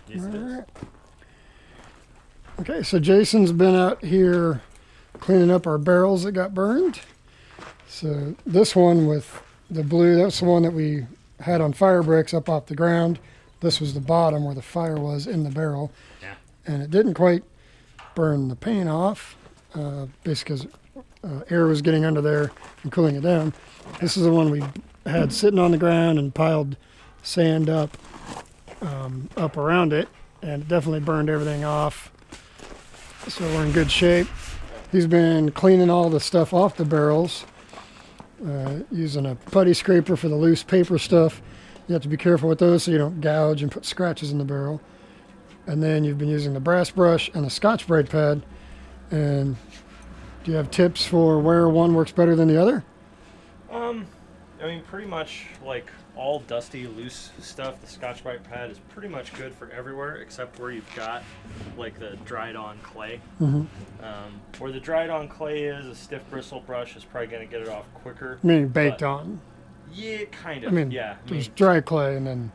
Yes, it is. Okay, so Jason's been out here cleaning up our barrels that got burned. So this one with the blue, that's the one that we had on fire bricks up off the ground. This was the bottom where the fire was in the barrel. Yeah. And it didn't quite burn the paint off, basically because air was getting under there and cooling it down. This is the one we had sitting on the ground and piled sand up around it, and it definitely burned everything off. So we're in good shape. He's been cleaning all the stuff off the barrels, using a putty scraper for the loose paper stuff. You have to be careful with those so you don't gouge and put scratches in the barrel. And then you've been using the brass brush and the Scotch-Brite pad. And do you have tips for where one works better than the other? I mean, pretty much like all dusty, loose stuff, the Scotch-Brite pad is pretty much good for everywhere except where you've got like the dried-on clay. Mm-hmm. Where the dried-on clay is, a stiff bristle brush is probably going to get it off quicker. Meaning baked on. Yeah, kind of. I mean, yeah. there's dry clay, and then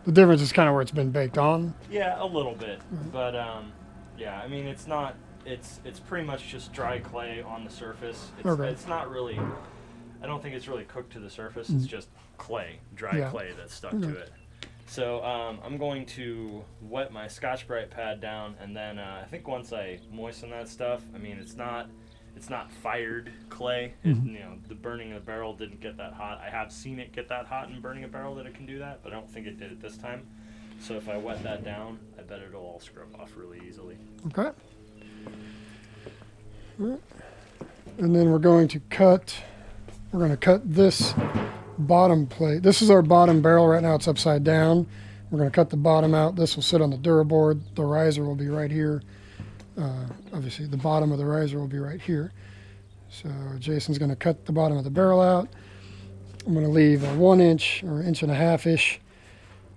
the difference is kind of where it's been baked on. Yeah, a little bit, but yeah. I mean, it's not. It's pretty much just dry clay on the surface. It's not really. I don't think it's really cooked to the surface. It's just clay, dry clay that's stuck to it. So I'm going to wet my Scotch-Brite pad down, and then I think once I moisten that stuff, I mean, it's not fired clay. You know, the burning of the barrel didn't get that hot. I have seen it get that hot in burning a barrel that it can do that, but I don't think it did it this time. So if I wet that down, I bet it'll all scrub off really easily. Okay. And then we're going to cut this bottom plate. This is our bottom barrel right now. It's upside down. We're going to cut the bottom out. This will sit on the duraboard. The riser will be right here. Obviously, the bottom of the riser will be right here. So Jason's going to cut the bottom of the barrel out. I'm going to leave a 1 inch or 1.5-inch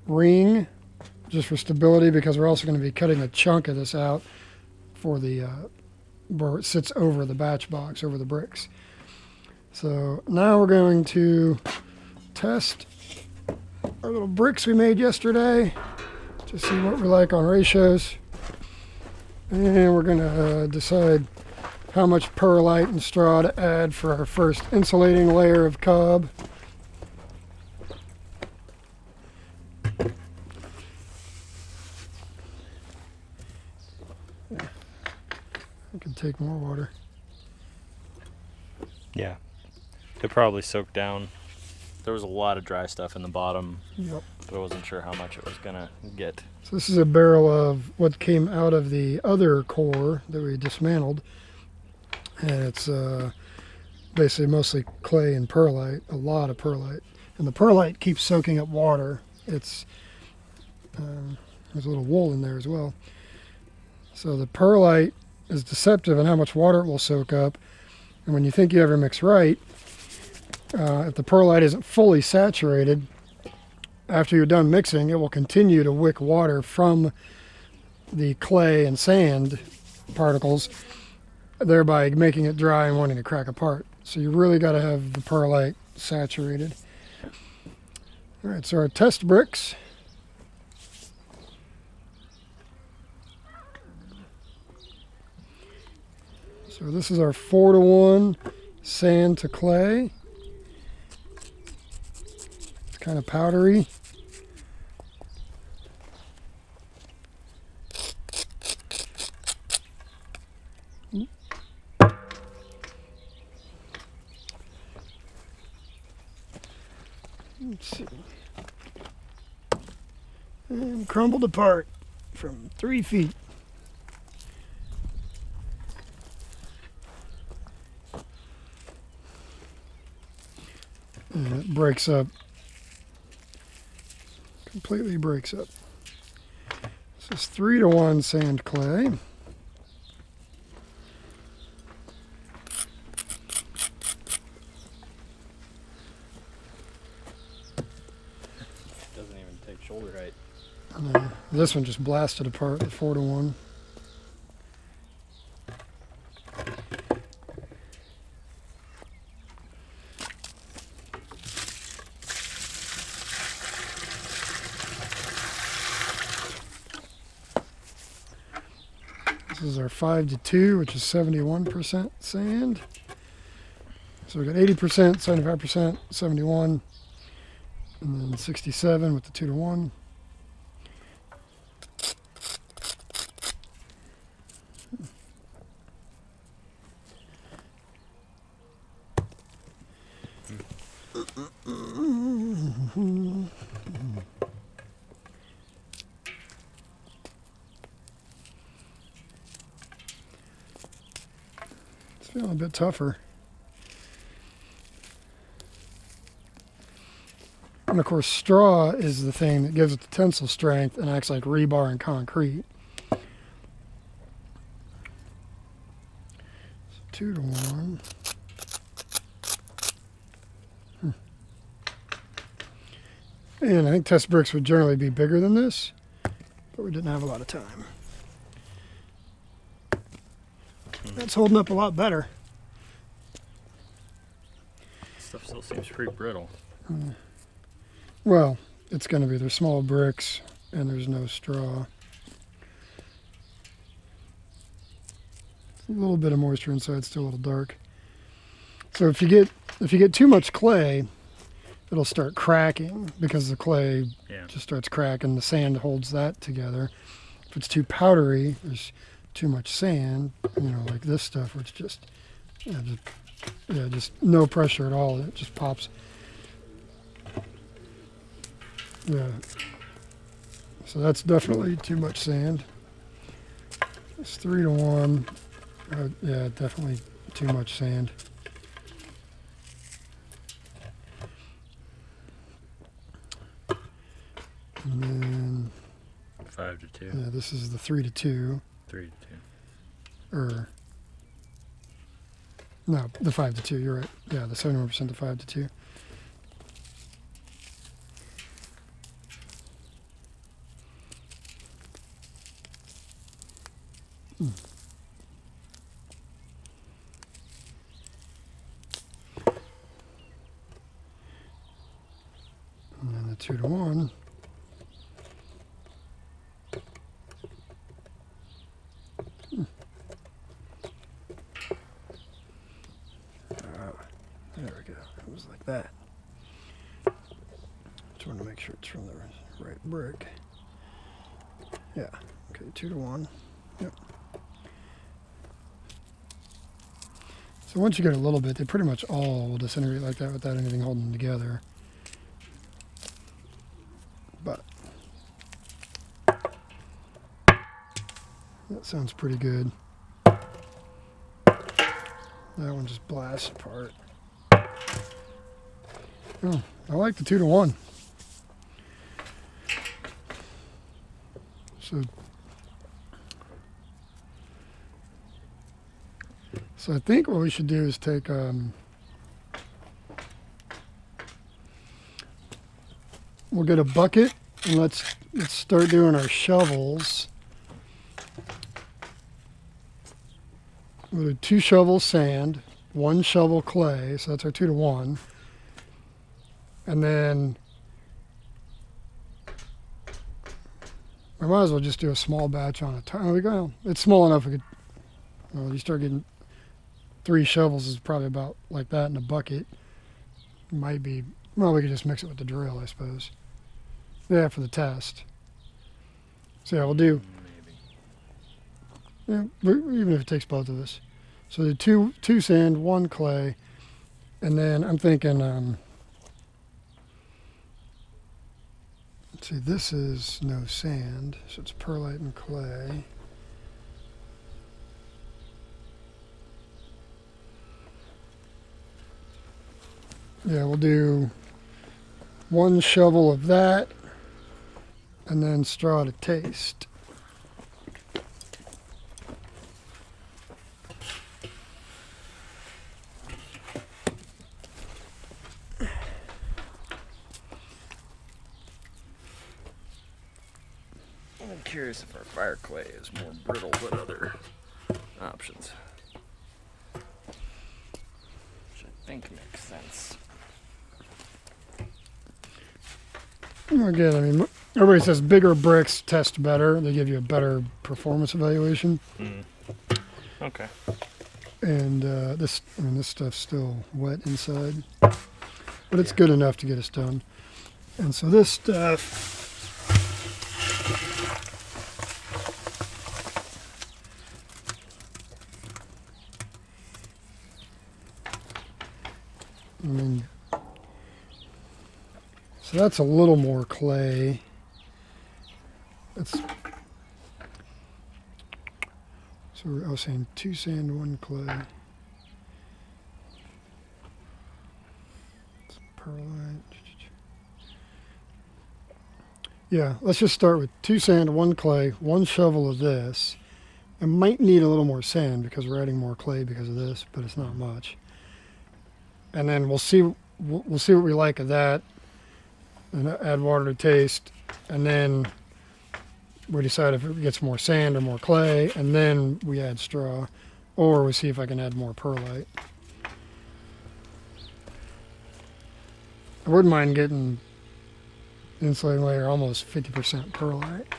ring just for stability, because we're also going to be cutting a chunk of this out for the where it sits over the batch box, over the bricks. So now we're going to test our little bricks we made yesterday to see what we like on ratios. And we're going to decide how much perlite and straw to add for our first insulating layer of cob. I could take more water. Yeah. It probably soaked down. There was a lot of dry stuff in the bottom, but I wasn't sure how much it was going to get. So this is a barrel of what came out of the other core that we dismantled. And it's basically mostly clay and perlite, a lot of perlite. And the perlite keeps soaking up water. There's a little wool in there as well. So the perlite is deceptive in how much water it will soak up. And when you think you have your mix right, if the perlite isn't fully saturated, after you're done mixing, it will continue to wick water from the clay and sand particles, thereby making it dry and wanting to crack apart. So you really got to have the perlite saturated. All right, so our test bricks. So this is our 4-to-1 sand to clay. It's kind of powdery. Let's see. And crumbled apart from 3 feet. And it breaks up. Completely breaks up. This is 3-to-1 sand clay. Doesn't even take shoulder height. This one just blasted apart, the 4-to-1. This is our 5-2, which is 71% sand. So we got 80%, 75%, 71, and then 67 with the 2-to-1. It's feeling a bit tougher. And of course, straw is the thing that gives it the tensile strength and acts like rebar in concrete. So 2-to-1. And I think test bricks would generally be bigger than this, but we didn't have a lot of time. That's holding up a lot better. Stuff still seems pretty brittle. Well, it's going to be, there's small bricks and there's no straw. A little bit of moisture inside, still a little dark. So if you get too much clay, it'll start cracking because the clay just starts cracking. The sand holds that together. If it's too powdery, there's too much sand, you know, like this stuff, where it's just no pressure at all. It just pops. Yeah. So that's definitely too much sand. It's 3-to-1. Yeah, definitely too much sand. And then 5-to-2. Yeah, this is the 3-to-2. 3-to-2. Or no, the 5-to-2. You're right. Yeah, the 71% to 5-to-2. And then the 2-to-1. There we go. It was like that. Just want to make sure it's from the right brick. Yeah. Okay, 2-to-1. Yep. So once you get a little bit, they pretty much all will disintegrate like that without anything holding them together. But that sounds pretty good. That one just blasts apart. Oh, I like the 2-to-1. So I think what we should do is take we'll get a bucket and let's start doing our shovels. We'll do 2 shovels sand, 1 shovel clay, so that's our 2-to-1. And then we might as well just do a small batch on a time. There we go. It's small enough we could, well, you start getting 3 shovels is probably about like that in a bucket. Might be, well, we could just mix it with the drill, I suppose. Yeah, for the test. So yeah, we'll do, yeah, even if it takes both of us. So the 2 sand, 1 clay, and then I'm thinking, let's see, this is no sand, so it's perlite and clay. Yeah, we'll do 1 shovel of that, and then straw to taste. I'm curious if our fire clay is more brittle than other options. Which I think makes sense. Again, I mean, Everybody says bigger bricks test better. They give you a better performance evaluation. Okay. And this stuff's still wet inside, but it's good enough to get us done. And so this stuff, I mean, so that's a little more clay. That's, so I was saying 2 sand, 1 clay. It's perlite. Yeah, let's just start with 2 sand, 1 clay, 1 shovel of this. I might need a little more sand because we're adding more clay because of this, but it's not much. And then we'll see what we like of that, and add water to taste, and then we decide if it gets more sand or more clay, and then we add straw, or we see if I can add more perlite. I wouldn't mind getting insulating layer almost 50% perlite.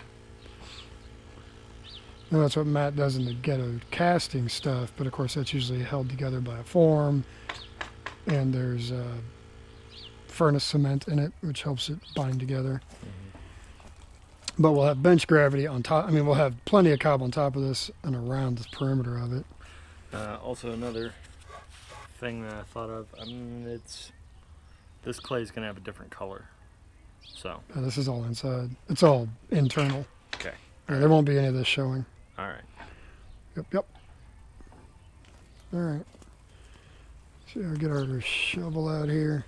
And that's what Matt does in the ghetto casting stuff, but of course that's usually held together by a form, and there's furnace cement in it, which helps it bind together. But we'll have bench gravity on top. I mean, we'll have plenty of cob on top of this and around the perimeter of it. Also, another thing that I thought of, I mean, this clay is going to have a different color. So. This is all inside. It's all internal. Okay. There won't be any of this showing. All right. Yep. All right. So I'll get our shovel out here.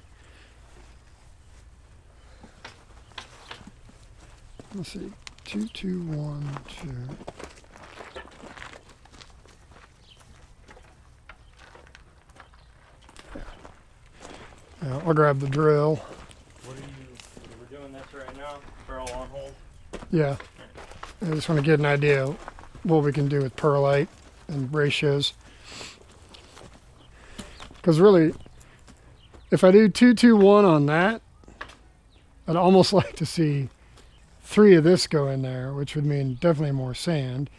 Let's see, 2, 2, 1, 2. I'll grab the drill. We're doing this right now, barrel on hold? Yeah. I just want to get an idea of what we can do with perlite and ratios. Because really, if I do 2, 2, 1 on that, I'd almost like to see 3 of this go in there, which would mean definitely more sand.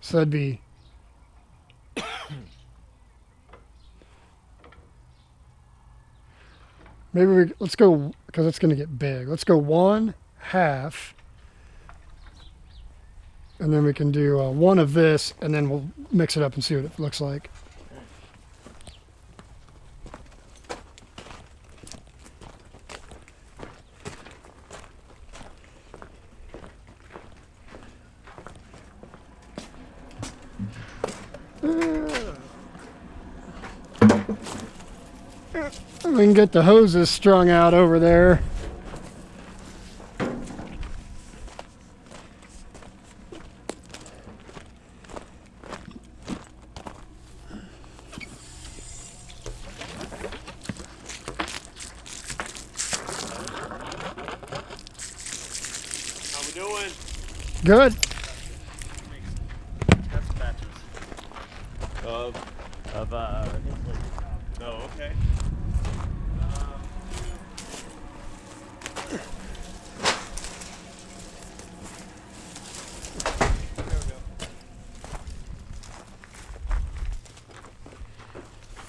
So that'd be maybe let's go, because it's going to get big. Let's go 1/2, and then we can do 1 of this, and then we'll mix it up and see what it looks like. We can get the hoses strung out over there. How we doing? Good. Test batches of oh, okay.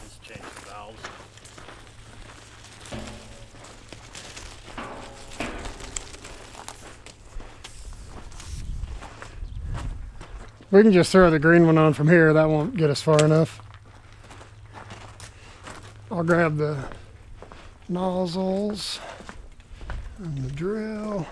Just change the valves. We can just throw the green one on from here. That won't get us far enough. I'll grab the nozzles and the drill.